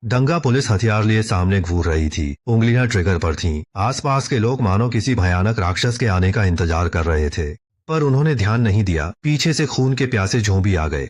दंगा पुलिस हथियार लिए सामने घूर रही थी, उंगलियां ट्रिगर पर थीं। आसपास के लोग मानो किसी भयानक राक्षस के आने का इंतजार कर रहे थे, पर उन्होंने ध्यान नहीं दिया। पीछे से खून के प्यासे ज़ॉम्बी आ गए।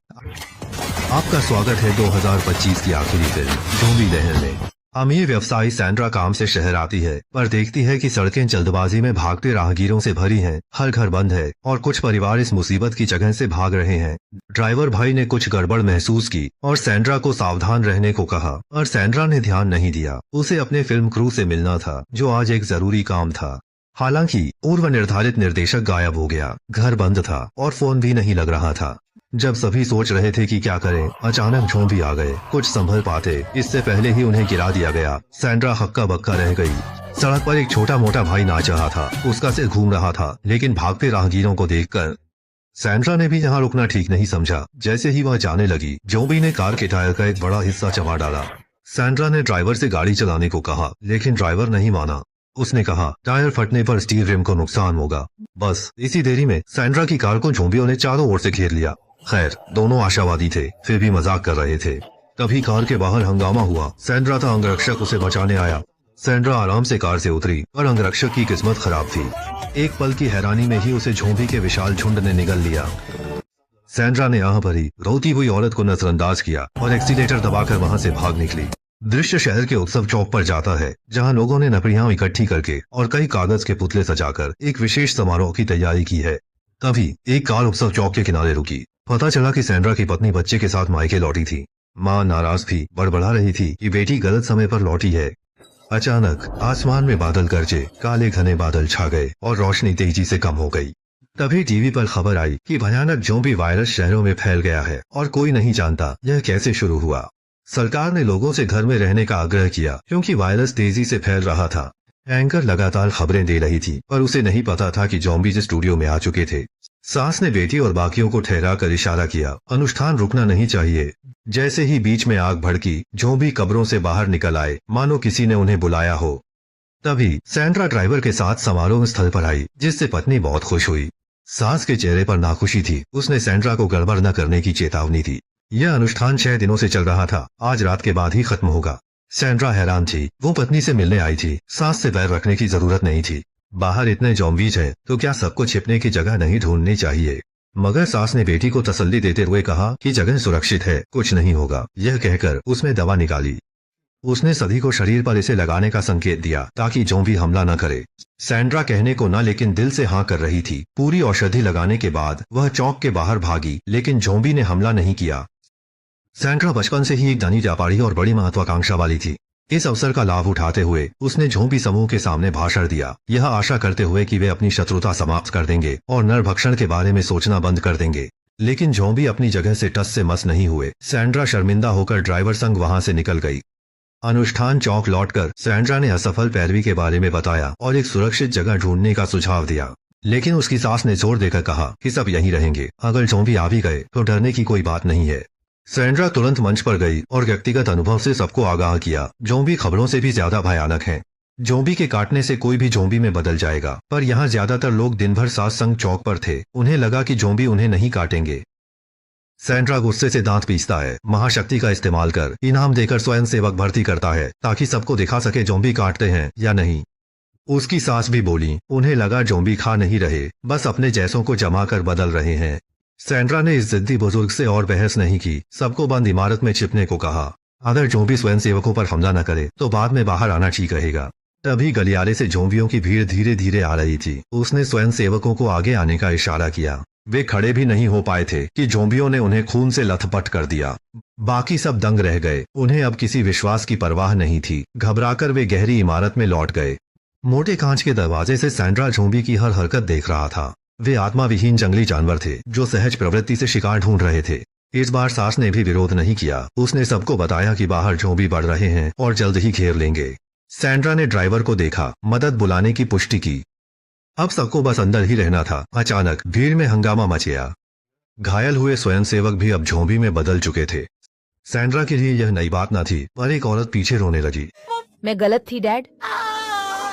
आपका स्वागत है 2025 की आखिरी फिल्म ज़ॉम्बी लहर में। अमीर व्यवसायी सैंड्रा काम से शहर आती है, पर देखती है कि सड़कें जल्दबाजी में भागते राहगीरों से भरी हैं, हर घर बंद है और कुछ परिवार इस मुसीबत की जगह से भाग रहे हैं। ड्राइवर भाई ने कुछ गड़बड़ महसूस की और सैंड्रा को सावधान रहने को कहा, पर सैंड्रा ने ध्यान नहीं दिया। उसे अपने फिल्म क्रू से मिलना था, जो आज एक जरूरी काम था। हालांकि पूर्व निर्धारित निर्देशक गायब हो गया, घर बंद था और फोन भी नहीं लग रहा था। जब सभी सोच रहे थे कि क्या करें, अचानक ज़ॉम्बी आ गए। कुछ संभल पाते इससे पहले ही उन्हें गिरा दिया गया। सैंड्रा हक्का बक्का रह गई। सड़क पर एक छोटा मोटा भाई नाच रहा था, उसका सिर घूम रहा था, लेकिन भागते राहगीरों को देखकर सैंड्रा ने भी यहाँ रुकना ठीक नहीं समझा। जैसे ही वह जाने लगी, ज़ॉम्बी ने कार के टायर का एक बड़ा हिस्सा चबा डाला। सैंड्रा ने ड्राइवर से गाड़ी चलाने को कहा, लेकिन ड्राइवर नहीं माना। उसने कहा टायर फटने पर स्टील रिम को नुकसान होगा। बस इसी देरी में सैंड्रा की कार को ज़ॉम्बियों ने चारों ओर से घेर लिया। खैर, दोनों आशावादी थे, फिर भी मजाक कर रहे थे। तभी कार के बाहर हंगामा हुआ। सैंड्रा था अंगरक्षक, उसे बचाने आया। सैंड्रा आराम से कार से उतरी, पर अंगरक्षक की किस्मत खराब थी। एक पल की हैरानी में ही उसे ज़ॉम्बी के विशाल झुंड ने निगल लिया। सैंड्रा ने आह भरी, रोती हुई औरत को नजरअंदाज किया और एक्सीलेटर दबाकर वहां से भाग निकली। दृश्य शहर के उत्सव चौक पर जाता है, जहां लोगों ने नपड़ियां इकट्ठी करके और कई कागज के पुतले सजाकर एक विशेष समारोह की तैयारी की है। तभी एक कार उत्सव चौक के किनारे रुकी। पता चला कि सैंड्रा की पत्नी बच्चे के साथ मायके लौटी थी। माँ नाराज थी, बड़बड़ा रही थी कि बेटी गलत समय पर लौटी है। अचानक आसमान में बादल गरजे, काले घने बादल छा गए और रोशनी तेजी से कम हो गई। तभी टीवी पर खबर आई कि भयानक ज़ॉम्बी वायरस शहरों में फैल गया है और कोई नहीं जानता यह कैसे शुरू हुआ। सरकार ने लोगों से घर में रहने का आग्रह किया, क्योंकि वायरस तेजी से फैल रहा था। एंकर लगातार खबरें दे रही थी, पर उसे नहीं पता था कि ज़ॉम्बीज़ स्टूडियो में आ चुके थे। सास ने बेटी और बाकियों को ठहरा कर इशारा किया, अनुष्ठान रुकना नहीं चाहिए। जैसे ही बीच में आग भड़की, ज़ॉम्बी कब्रों से बाहर निकल आए, मानो किसी ने उन्हें बुलाया हो। तभी सैंड्रा ड्राइवर के साथ समारोह स्थल पर आई, जिससे पत्नी बहुत खुश हुई। सास के चेहरे पर नाखुशी थी, उसने सैंड्रा को गड़बड़ न करने की चेतावनी दी। यह अनुष्ठान 6 दिनों से चल रहा था, आज रात के बाद ही खत्म होगा। सैंड्रा हैरान थी, वो पत्नी से मिलने आई थी, सास से पैर रखने की जरूरत नहीं थी। बाहर इतने ज़ॉम्बीज़ हैं, तो क्या सबको छिपने की जगह नहीं ढूंढनी चाहिए? मगर सास ने बेटी को तसल्ली देते हुए कहा कि जगह सुरक्षित है, कुछ नहीं होगा। यह कहकर उसने दवा निकाली। उसने सभी को शरीर पर इसे लगाने का संकेत दिया, ताकि ज़ॉम्बी हमला न करे। सैंड्रा कहने को न लेकिन दिल से हाँ कर रही थी। पूरी औषधि लगाने के बाद वह चौक के बाहर भागी, लेकिन ज़ॉम्बी ने हमला नहीं किया। सैंड्रा बचपन से ही एक धनी व्यापारी और बड़ी महत्वाकांक्षा वाली थी। इस अवसर का लाभ उठाते हुए उसने ज़ॉम्बी समूह के सामने भाषण दिया, यह आशा करते हुए कि वे अपनी शत्रुता समाप्त कर देंगे और नरभक्षण के बारे में सोचना बंद कर देंगे। लेकिन ज़ॉम्बी अपनी जगह से टस से मस नहीं हुए। सैंड्रा शर्मिंदा होकर ड्राइवर संग वहां से निकल गई। अनुष्ठान चौक लौटकर सैंड्रा ने असफल पैरवी के बारे में बताया और एक सुरक्षित जगह ढूंढने का सुझाव दिया। लेकिन उसकी सास ने जोर देकर कहा कि सब यहीं रहेंगे, अगर ज़ॉम्बी आ भी गए तो डरने की कोई बात नहीं है। सैंड्रा तुरंत मंच पर गई और व्यक्तिगत अनुभव से सबको आगाह किया, ज़ॉम्बी खबरों से भी ज्यादा भयानक हैं। ज़ॉम्बी के काटने से कोई भी ज़ॉम्बी में बदल जाएगा, पर यहाँ ज्यादातर लोग दिन भर सास संग चौक पर थे। उन्हें लगा कि ज़ॉम्बी उन्हें नहीं काटेंगे। सैंड्रा गुस्से से दांत पीसता है, महाशक्ति का इस्तेमाल कर इनाम देकर स्वयं सेवक भर्ती करता है, ताकि सबको दिखा सके ज़ॉम्बी काटते हैं या नहीं। उसकी सास भी बोली, उन्हें लगा ज़ॉम्बी खा नहीं रहे, बस अपने जैसों को जमा कर बदल रहे हैं। सैंड्रा ने इस जिद्दी बुजुर्ग से और बहस नहीं की, सबको बंद इमारत में छिपने को कहा। अगर ज़ॉम्बी स्वयं सेवकों पर हमला न करे तो बाद में बाहर आना ठीक रहेगा। तभी गलियारे से ज़ॉम्बियों की भीड़ धीरे धीरे आ रही थी। उसने स्वयं सेवकों को आगे आने का इशारा किया। वे खड़े भी नहीं हो पाए थे कि ज़ॉम्बियों ने उन्हें खून से लथपथ कर दिया। बाकी सब दंग रह गए, उन्हें अब किसी विश्वास की परवाह नहीं थी। घबराकर वे गहरी इमारत में लौट गए। मोटे कांच के दरवाजे से सैंड्रा ज़ॉम्बी की हर हरकत देख रहा था। वे आत्मा विहीन जंगली जानवर थे, जो सहज प्रवृत्ति से शिकार ढूंढ रहे थे। इस बार सास ने भी विरोध नहीं किया। उसने सबको बताया कि बाहर ज़ॉम्बी बढ़ रहे हैं और जल्द ही घेर लेंगे। सैंड्रा ने ड्राइवर को देखा, मदद बुलाने की पुष्टि की। अब सबको बस अंदर ही रहना था। अचानक भीड़ में हंगामा मच गया। घायल हुए स्वयंसेवक भी अब ज़ॉम्बी में बदल चुके थे। सैंड्रा के लिए यह नई बात न थी, पर एक औरत पीछे रोने लगी। मैं गलत थी डैड।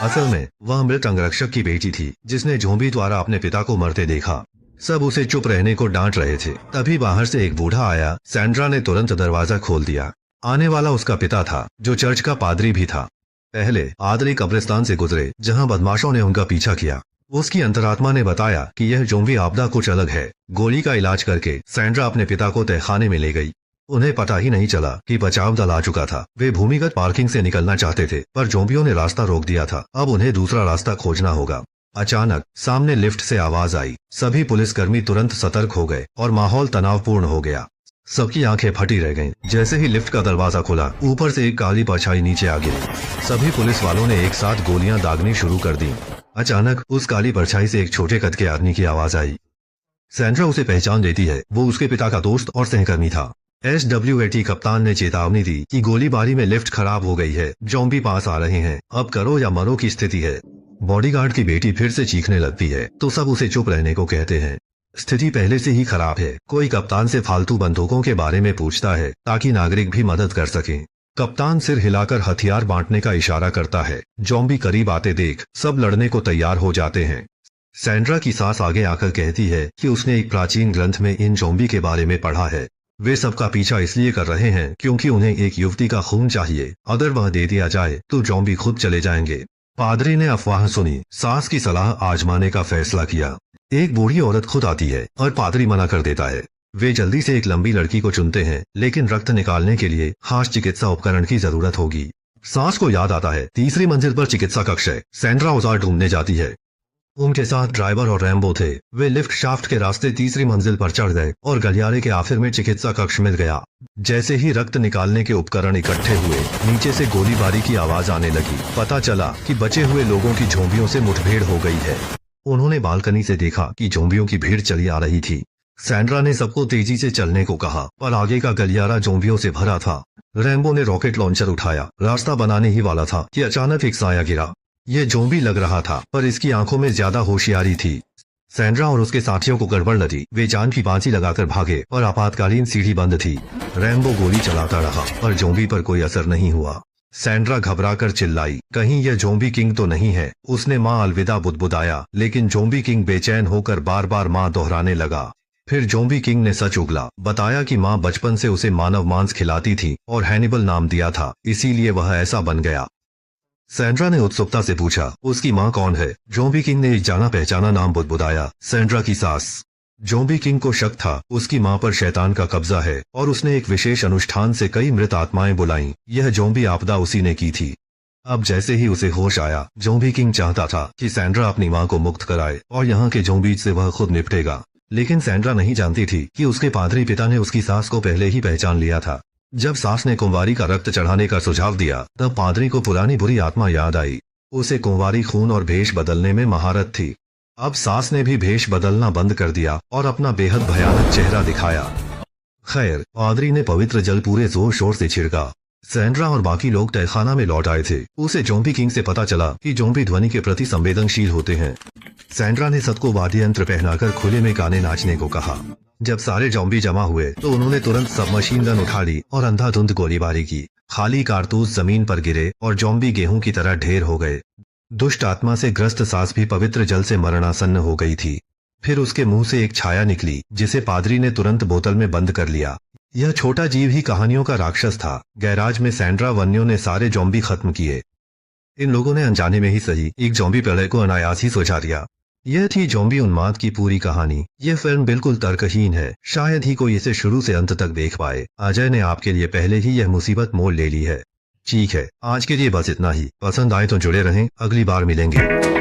असल में वह मृत अंगरक्षक की बेटी थी, जिसने ज़ॉम्बी द्वारा अपने पिता को मरते देखा। सब उसे चुप रहने को डांट रहे थे। तभी बाहर से एक बूढ़ा आया। सैंड्रा ने तुरंत दरवाजा खोल दिया। आने वाला उसका पिता था, जो चर्च का पादरी भी था। पहले आदली कब्रिस्तान से गुजरे, जहां बदमाशों ने उनका पीछा किया। उसकी अंतरात्मा ने बताया कि यह ज़ॉम्बी आपदा कुछ अलग है। गोली का इलाज करके सैंड्रा अपने पिता को तहखाने में ले गई। उन्हें पता ही नहीं चला कि बचाव दल आ चुका था। वे भूमिगत पार्किंग से निकलना चाहते थे, पर ज़ॉम्बियों ने रास्ता रोक दिया था। अब उन्हें दूसरा रास्ता खोजना होगा। अचानक सामने लिफ्ट से आवाज आई। सभी पुलिसकर्मी तुरंत सतर्क हो गए और माहौल तनावपूर्ण हो गया। सबकी आंखें फटी रह गईं। जैसे ही लिफ्ट का दरवाजा खुला, ऊपर से एक काली परछाई नीचे आ गिरी। सभी पुलिस वालों ने एक साथ गोलियां दागनी शुरू कर दी। अचानक उस काली परछाई से एक छोटे कद के आदमी की आवाज आई। सैंड्रा उसे पहचान देती है। वो उसके पिता का दोस्त और सहकर्मी था। SWAT कप्तान ने चेतावनी दी कि गोलीबारी में लिफ्ट खराब हो गई है, ज़ॉम्बी पास आ रहे हैं, अब करो या मरो की स्थिति है। बॉडीगार्ड की बेटी फिर से चीखने लगती है तो सब उसे चुप रहने को कहते हैं। स्थिति पहले से ही खराब है। कोई कप्तान से फालतू बंदूकों के बारे में पूछता है ताकि नागरिक भी मदद कर सकें। कप्तान सिर हिलाकर हथियार बांटने का इशारा करता है। ज़ॉम्बी करीब आते देख सब लड़ने को तैयार हो जाते हैं। सैंड्रा की सांस आगे आकर कहती है कि उसने एक प्राचीन ग्रंथ में इन ज़ॉम्बी के बारे में पढ़ा है। वे सबका पीछा इसलिए कर रहे हैं क्योंकि उन्हें एक युवती का खून चाहिए। अगर वह दे दिया जाए तो ज़ॉम्बी खुद चले जाएंगे। पादरी ने अफवाह सुनी, सास की सलाह आजमाने का फैसला किया। एक बूढ़ी औरत खुद आती है और पादरी मना कर देता है। वे जल्दी से एक लंबी लड़की को चुनते हैं, लेकिन रक्त निकालने के लिए खास चिकित्सा उपकरण की जरूरत होगी। सास को याद आता है तीसरी मंजिल पर चिकित्सा कक्ष है। सैंड्रा औजार ढूंढने जाती है। उनके साथ ड्राइवर और रैम्बो थे। वे लिफ्ट शाफ्ट के रास्ते तीसरी मंजिल पर चढ़ गए और गलियारे के आखिर में चिकित्सा कक्ष मिल गया। जैसे ही रक्त निकालने के उपकरण इकट्ठे हुए, नीचे से गोलीबारी की आवाज आने लगी। पता चला कि बचे हुए लोगों की ज़ॉम्बियों से मुठभेड़ हो गई है। उन्होंने बालकनी से देखा कि ज़ॉम्बियों की भीड़ चली आ रही थी। सैंड्रा ने सबको तेजी से चलने को कहा, पर आगे का गलियारा ज़ॉम्बियों से भरा था। रैम्बो ने रॉकेट लॉन्चर उठाया, रास्ता बनाने ही वाला था कि अचानक एक साया गिरा। यह ज़ॉम्बी लग रहा था, पर इसकी आंखों में ज्यादा होशियारी थी। सैंड्रा और उसके साथियों को गड़बड़ लगी। वे जान की बाजी लगाकर भागे और आपातकालीन सीढ़ी बंद थी। रैम्बो गोली चलाता रहा, पर ज़ॉम्बी पर कोई असर नहीं हुआ। सैंड्रा घबराकर चिल्लाई, कहीं यह ज़ॉम्बी किंग तो नहीं है। उसने माँ अलविदा बुदबुदाया, लेकिन ज़ॉम्बी किंग बेचैन होकर बार बार माँ दोहराने लगा। फिर ज़ॉम्बी किंग ने सच उगला, बताया कि माँ बचपन से उसे मानव मांस खिलाती थी और हैनिबल नाम दिया था, इसीलिए वह ऐसा बन गया। सैंड्रा ने उत्सुकता से पूछा, उसकी माँ कौन है? ज़ॉम्बी किंग ने एक जाना पहचाना नाम बुदबुदाया, सैंड्रा की सास। ज़ॉम्बी किंग को शक था उसकी माँ पर शैतान का कब्जा है और उसने एक विशेष अनुष्ठान से कई मृत आत्माएं बुलाईं। यह ज़ॉम्बी आपदा उसी ने की थी। अब जैसे ही उसे होश आया, ज़ॉम्बी किंग चाहता था कि सैंड्रा अपनी माँ को मुक्त कराए और यहाँ के ज़ॉम्बीज से वह खुद निपटेगा। लेकिन सैंड्रा नहीं जानती थी कि उसके पादरी पिता ने उसकी सास को पहले ही पहचान लिया था। जब सास ने कुंवारी का रक्त चढ़ाने का सुझाव दिया, तब पादरी को पुरानी बुरी आत्मा याद आई। उसे कुंवारी खून और भेष बदलने में महारत थी। अब सास ने भी भेष बदलना बंद कर दिया और अपना बेहद भयानक चेहरा दिखाया। खैर, पादरी ने पवित्र जल पूरे जोर शोर से छिड़का। सैंड्रा और बाकी लोग तहखाना में लौट आए थे। उसे ज़ॉम्बी किंग से पता चला कि ज़ॉम्बी ध्वनि के प्रति संवेदनशील होते हैं। सैंड्रा ने सबको वाद्य यंत्र पहनाकर खुले में गाने नाचने को कहा। जब सारे ज़ॉम्बी जमा हुए तो उन्होंने तुरंत सब मशीन गन उठा ली और अंधाधुंध गोलीबारी की। खाली कारतूस जमीन पर गिरे और ज़ॉम्बी गेहूं की तरह ढेर हो गए। दुष्ट आत्मा से ग्रस्त सास भी पवित्र जल से मरणासन्न हो गई थी। फिर उसके मुंह से एक छाया निकली, जिसे पादरी ने तुरंत बोतल में बंद कर लिया। यह छोटा जीव ही कहानियों का राक्षस था। गैराज में सैंड्रा वन्यों ने सारे ज़ॉम्बी खत्म किए। इन लोगों ने अनजाने में ही सही एक ज़ॉम्बी प्रलय को अनायास ही सुलझा दिया। यह थी ज़ॉम्बी उन्माद की पूरी कहानी। यह फिल्म बिल्कुल तर्कहीन है। शायद ही कोई इसे शुरू से अंत तक देख पाए। अजय ने आपके लिए पहले ही यह मुसीबत मोल ले ली है। ठीक है, आज के लिए बस इतना ही। पसंद आए तो जुड़े रहें, अगली बार मिलेंगे।